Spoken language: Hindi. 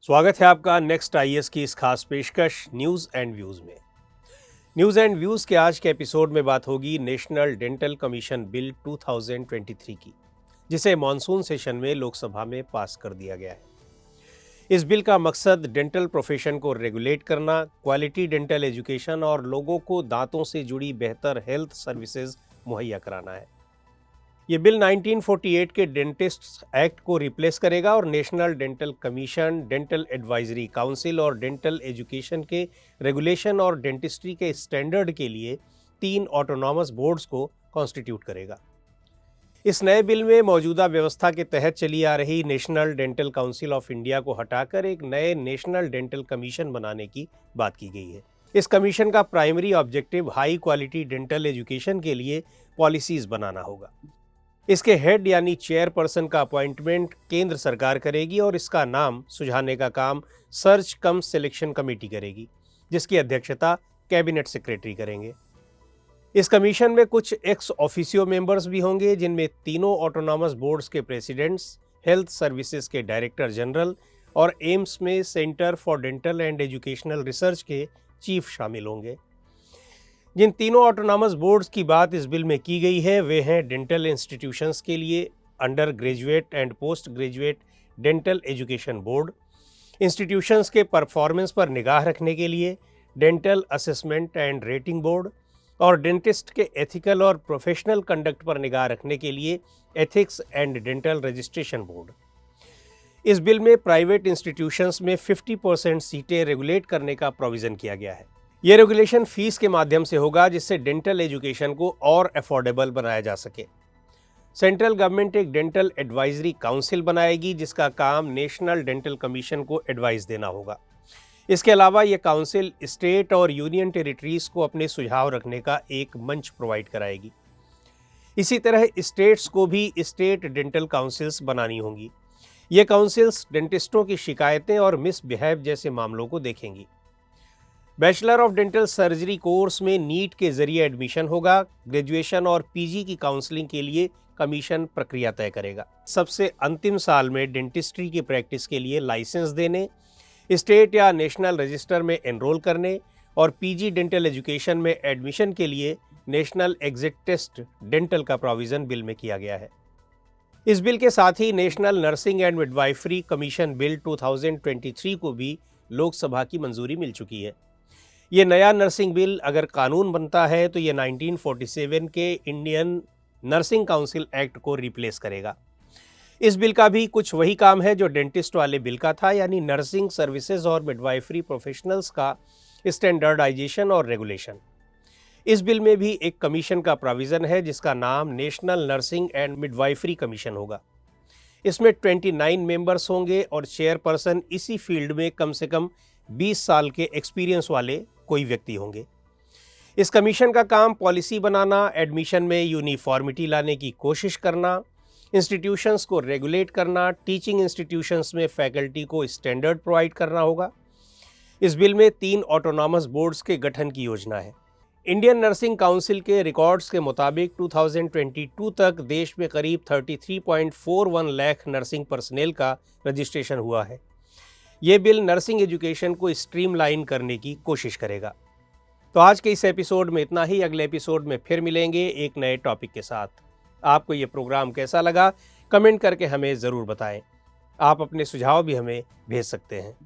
स्वागत है आपका नेक्स्ट आईएएस की इस खास पेशकश न्यूज़ एंड व्यूज़ में। न्यूज़ एंड व्यूज़ के आज के एपिसोड में बात होगी नेशनल डेंटल कमीशन बिल 2023 की, जिसे मॉनसून सेशन में लोकसभा में पास कर दिया गया है। इस बिल का मकसद डेंटल प्रोफेशन को रेगुलेट करना, क्वालिटी डेंटल एजुकेशन और लोगों को दांतों से जुड़ी बेहतर हेल्थ सर्विसेज मुहैया कराना है। ये बिल 1948 के डेंटिस्ट एक्ट को रिप्लेस करेगा और national dental commission, dental advisory council और डेंटल एजुकेशन के रेगुलेशन और डेंटिस्ट्री के स्टैंडर्ड के लिए 3 ऑटोनॉमस बोर्ड्स को कॉन्स्टिट्यूट करेगा। इस नए बिल में मौजूदा व्यवस्था के तहत चली आ रही national dental council of India को हटाकर एक नए नेशनल डेंटल कमीशन बनाने की बात की गई है। इस कमीशन का primary objective high quality dental education के लिए पॉलिसीज बनाना होगा। इसके हेड यानी चेयरपर्सन का अपॉइंटमेंट केंद्र सरकार करेगी और इसका नाम सुझाने का काम सर्च कम सिलेक्शन कमेटी करेगी, जिसकी अध्यक्षता कैबिनेट सेक्रेटरी करेंगे। इस कमीशन में कुछ एक्स ऑफिशियो मेंबर्स भी होंगे, जिनमें तीनों ऑटोनॉमस बोर्ड्स के प्रेसिडेंट्स, हेल्थ सर्विसेज के डायरेक्टर जनरल और एम्स में centre for dental and educational research के चीफ शामिल होंगे। जिन तीनों ऑटोनॉमस बोर्ड्स की बात इस बिल में की गई है वे हैं डेंटल इंस्टीट्यूशंस के लिए under graduate and post graduate dental education board, institutions के परफॉर्मेंस पर निगाह रखने के लिए dental assessment and rating board और डेंटिस्ट के एथिकल और प्रोफेशनल कंडक्ट पर निगाह रखने के लिए ethics and dental registration board. इस बिल में प्राइवेट इंस्टीट्यूशंस में 50% सीटें रेगुलेट करने का प्रोविज़न किया गया है। ये रेगुलेशन फीस के माध्यम से होगा, जिससे डेंटल एजुकेशन को और अफोर्डेबल बनाया जा सके। सेंट्रल गवर्नमेंट एक डेंटल एडवाइजरी काउंसिल बनाएगी, जिसका काम नेशनल डेंटल कमीशन को एडवाइस देना होगा। इसके अलावा ये काउंसिल स्टेट और यूनियन टेरिटरीज को अपने सुझाव रखने का एक मंच प्रोवाइड कराएगी। इसी तरह स्टेट्स को भी स्टेट डेंटल काउंसिल्स बनानी होंगी। ये काउंसिल्स डेंटिस्टों की शिकायतें और मिसबिहेव जैसे मामलों को देखेंगी। Bachelor of dental surgery course में नीट के जरिए एडमिशन होगा। ग्रेजुएशन और पीजी की काउंसलिंग के लिए कमीशन प्रक्रिया तय करेगा। सबसे अंतिम साल में डेंटिस्ट्री की प्रैक्टिस के लिए लाइसेंस देने, स्टेट या नेशनल रजिस्टर में एनरोल करने और पीजी डेंटल एजुकेशन में एडमिशन के लिए नेशनल एग्जिट टेस्ट डेंटल का प्रोविज़न बिल में किया गया है। इस बिल के साथ ही national nursing and midwifery commission bill 2023 को भी लोकसभा की मंजूरी मिल चुकी है। ये नया नर्सिंग बिल अगर कानून बनता है तो ये 1947 के इंडियन नर्सिंग काउंसिल एक्ट को रिप्लेस करेगा। इस बिल का भी कुछ वही काम है जो डेंटिस्ट वाले बिल का था, यानी नर्सिंग सर्विसेज और मिडवाइफरी प्रोफेशनल्स का स्टैंडर्डाइजेशन और रेगुलेशन। इस बिल में भी एक कमीशन का प्रोविज़न है, जिसका नाम national nursing and midwifery commission होगा। इसमें 29 मेंबर्स होंगे और चेयरपर्सन इसी फील्ड में कम से कम 20 साल के एक्सपीरियंस वाले कोई व्यक्ति होंगे। इस कमीशन का काम पॉलिसी बनाना, एडमिशन में यूनिफॉर्मिटी लाने की कोशिश करना, इंस्टीट्यूशंस को रेगुलेट करना, टीचिंग इंस्टीट्यूशंस में फैकल्टी को स्टैंडर्ड प्रोवाइड करना होगा। इस बिल में 3 ऑटोनॉमस बोर्ड्स के गठन की योजना है। इंडियन नर्सिंग काउंसिल के रिकॉर्ड्स के मुताबिक 2022 तक देश में करीब 33.41 लाख नर्सिंग पर्सनेल का रजिस्ट्रेशन हुआ है। ये बिल नर्सिंग एजुकेशन को स्ट्रीमलाइन करने की कोशिश करेगा। तो आज के इस एपिसोड में इतना ही। अगले एपिसोड में फिर मिलेंगे एक नए टॉपिक के साथ। आपको ये प्रोग्राम कैसा लगा कमेंट करके हमें ज़रूर बताएं। आप अपने सुझाव भी हमें भेज सकते हैं।